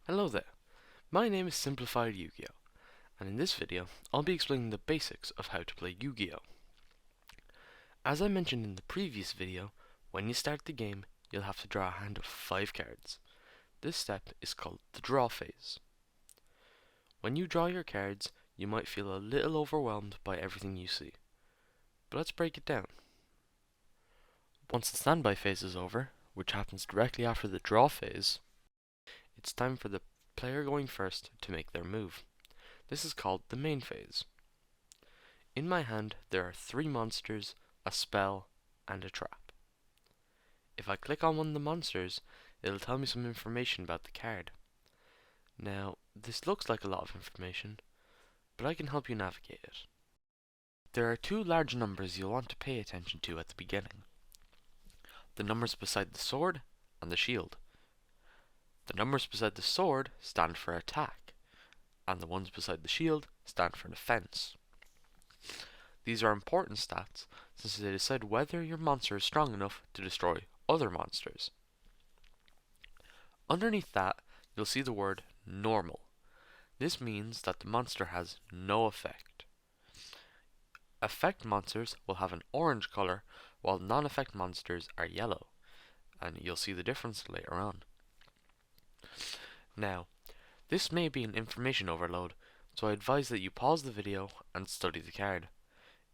Hello there, my name is Simplified Yu-Gi-Oh! And in this video, I'll be explaining the basics of how to play Yu-Gi-Oh! As I mentioned in the previous video, when you start the game, you'll have to draw a hand of 5 cards. This step is called the draw phase. When you draw your cards, you might feel a little overwhelmed by everything you see. But let's break it down. Once the standby phase is over, which happens directly after the draw phase, it's time for the player going first to make their move. This is called the main phase. In my hand, there are 3 monsters, a spell, and a trap. If I click on one of the monsters, it'll tell me some information about the card. Now, this looks like a lot of information, but I can help you navigate it. There are 2 large numbers you'll want to pay attention to at the beginning. The numbers beside the sword and the shield. The numbers beside the sword stand for attack, and the ones beside the shield stand for defense. These are important stats since they decide whether your monster is strong enough to destroy other monsters. Underneath that, you'll see the word normal. This means that the monster has no effect. Effect monsters will have an orange color, while non-effect monsters are yellow, and you'll see the difference later on. Now, this may be an information overload, so I advise that you pause the video and study the card.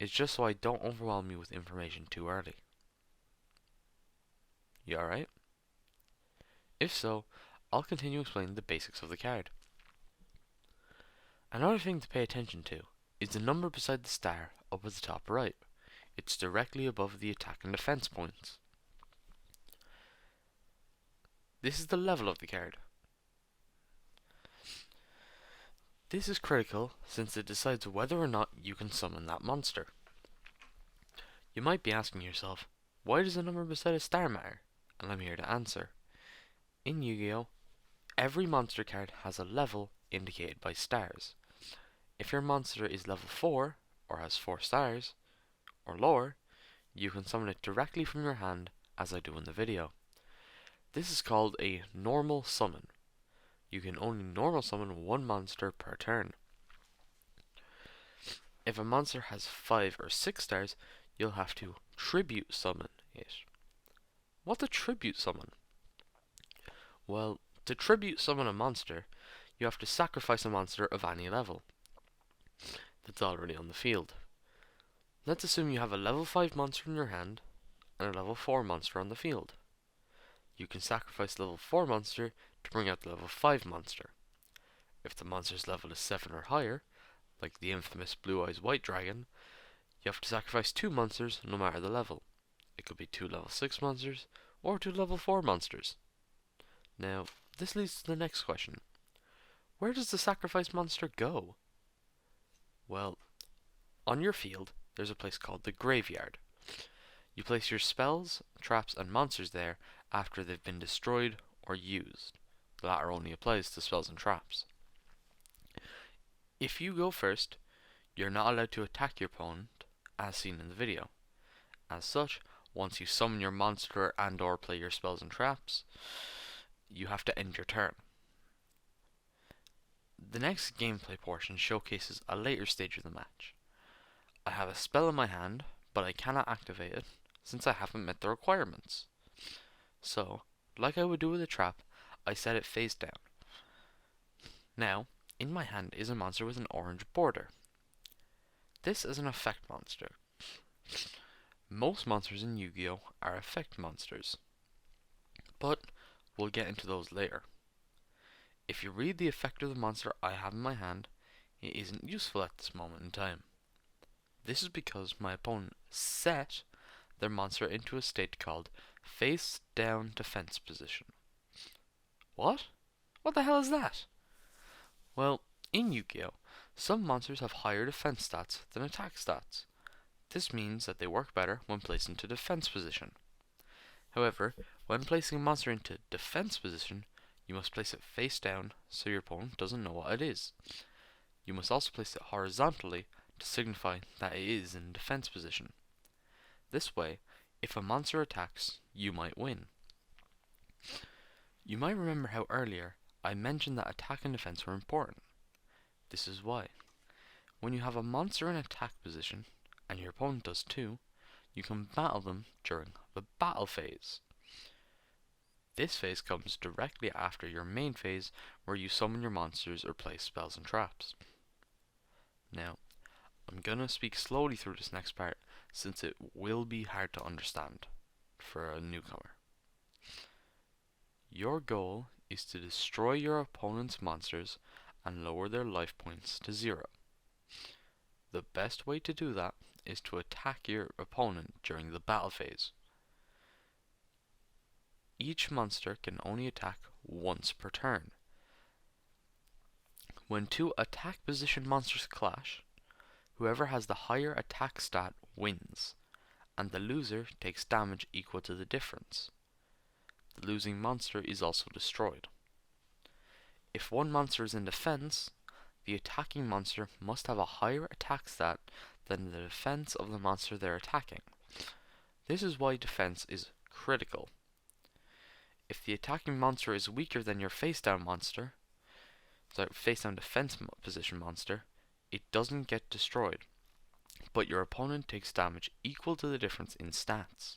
It's just so I don't overwhelm you with information too early. You alright? If so, I'll continue explaining the basics of the card. Another thing to pay attention to is the number beside the star up at the top right. It's directly above the attack and defense points. This is the level of the card. This is critical since it decides whether or not you can summon that monster. You might be asking yourself, why does the number beside a star matter? And I'm here to answer. In Yu-Gi-Oh! Every monster card has a level indicated by stars. If your monster is level 4, or has 4 stars, or lower, you can summon it directly from your hand, as I do in the video. This is called a normal summon. You can only normal summon 1 monster per turn. If a monster has 5 or 6 stars, you'll have to tribute summon it. What's a tribute summon? Well, to tribute summon a monster, you have to sacrifice a monster of any level that's already on the field. Let's assume you have a level 5 monster in your hand and a level 4 monster on the field. You can sacrifice the level 4 monster to bring out the level 5 monster. If the monster's level is 7 or higher, like the infamous Blue Eyes White Dragon, you have to sacrifice 2 monsters no matter the level. It could be 2 level 6 monsters or 2 level 4 monsters. Now, this leads to the next question. Where does the sacrificed monster go? Well, on your field, there's a place called the graveyard. You place your spells, traps, and monsters there after they've been destroyed or used. The latter only applies to spells and traps. If you go first, you're not allowed to attack your opponent, as seen in the video. As such, once you summon your monster and or play your spells and traps, you have to end your turn. The next gameplay portion showcases a later stage of the match. I have a spell in my hand, but I cannot activate it since I haven't met the requirements. So, like I would do with a trap, I set it face down. Now, in my hand is a monster with an orange border. This is an effect monster. Most monsters in Yu-Gi-Oh! Are effect monsters, but we'll get into those later. If you read the effect of the monster I have in my hand, it isn't useful at this moment in time. This is because my opponent set their monster into a state called face down defense position. What? What the hell is that? Well, in Yu-Gi-Oh! Some monsters have higher defense stats than attack stats. This means that they work better when placed into defense position. However, when placing a monster into defense position, you must place it face down so your opponent doesn't know what it is. You must also place it horizontally to signify that it is in defense position. This way, if a monster attacks, you might win. You might remember how earlier I mentioned that attack and defense were important. This is why. When you have a monster in attack position, and your opponent does too, you can battle them during the battle phase. This phase comes directly after your main phase, where you summon your monsters or place spells and traps. Now, I'm gonna speak slowly through this next part, since it will be hard to understand for a newcomer. Your goal is to destroy your opponent's monsters and lower their life points to 0. The best way to do that is to attack your opponent during the battle phase. Each monster can only attack once per turn. When two attack position monsters clash, whoever has the higher attack stat wins, and the loser takes damage equal to the difference. The losing monster is also destroyed. If one monster is in defense, the attacking monster must have a higher attack stat than the defense of the monster they're attacking. This is why defense is critical. If the attacking monster is weaker than your face-down defense position monster, it doesn't get destroyed, but your opponent takes damage equal to the difference in stats.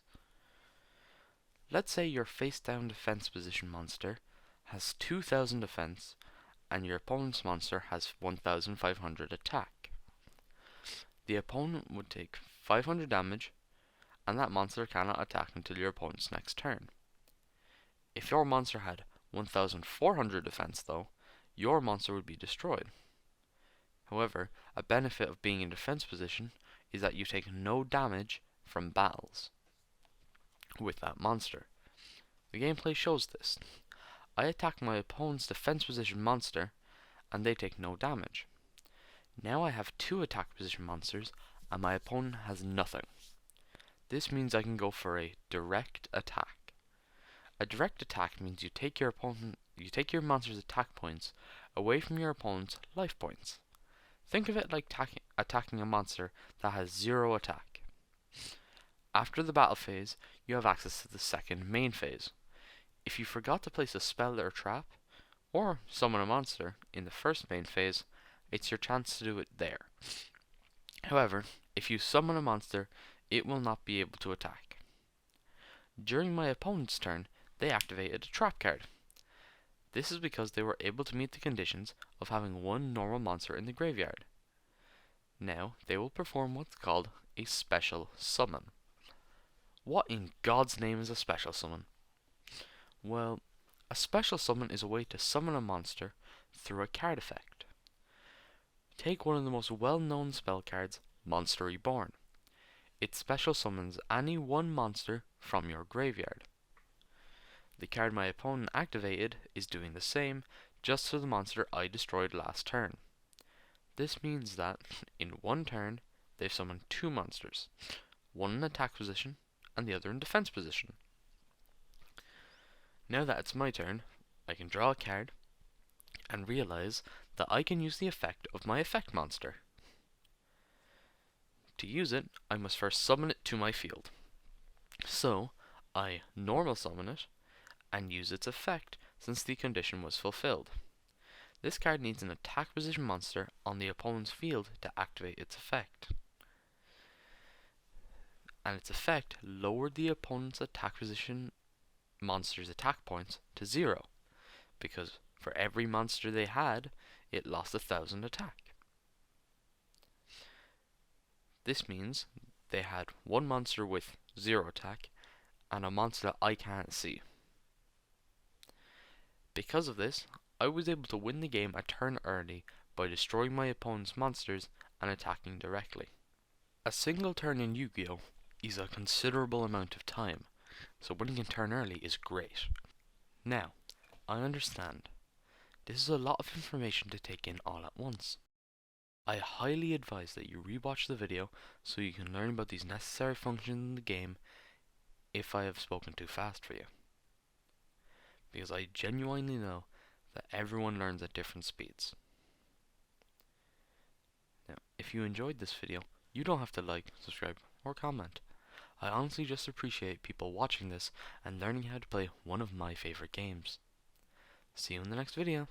Let's say your face-down defense position monster has 2000 defense and your opponent's monster has 1500 attack. The opponent would take 500 damage, and that monster cannot attack until your opponent's next turn. If your monster had 1400 defense though, your monster would be destroyed. However, a benefit of being in defense position is that you take no damage from battles with that monster. The gameplay shows this. I attack my opponent's defense position monster, and they take no damage. Now I have 2 attack position monsters, and my opponent has nothing. This means I can go for a direct attack. A direct attack means you take your monster's attack points away from your opponent's life points. Think of it like attacking a monster that has 0 attack. After the battle phase, you have access to the second main phase. If you forgot to place a spell or trap, or summon a monster in the first main phase, it's your chance to do it there. However, if you summon a monster, it will not be able to attack. During my opponent's turn, they activated a trap card. This is because they were able to meet the conditions of having one normal monster in the graveyard. Now, they will perform what's called a special summon. What in God's name is a special summon? Well, a special summon is a way to summon a monster through a card effect. Take one of the most well-known spell cards, Monster Reborn. It special summons any one monster from your graveyard. The card my opponent activated is doing the same, just to the monster I destroyed last turn. This means that, in one turn, they've summoned 2 monsters, one in attack position and the other in defense position. Now that it's my turn, I can draw a card and realize that I can use the effect of my effect monster. To use it, I must first summon it to my field. So, I normal summon it and use its effect since the condition was fulfilled. This card needs an attack position monster on the opponent's field to activate its effect. And its effect lowered the opponent's attack position monster's attack points to 0, because for every monster they had, it lost 1000 attack. This means they had one monster with 0 attack and a monster that I can't see. Because of this, I was able to win the game a turn early by destroying my opponent's monsters and attacking directly. A single turn in Yu-Gi-Oh! Is a considerable amount of time, so winning a turn early is great. Now, I understand. This is a lot of information to take in all at once. I highly advise that you rewatch the video so you can learn about these necessary functions in the game if I have spoken too fast for you. Because I genuinely know that everyone learns at different speeds. Now, if you enjoyed this video, you don't have to like, subscribe, or comment. I honestly just appreciate people watching this and learning how to play one of my favorite games. see you in the next video.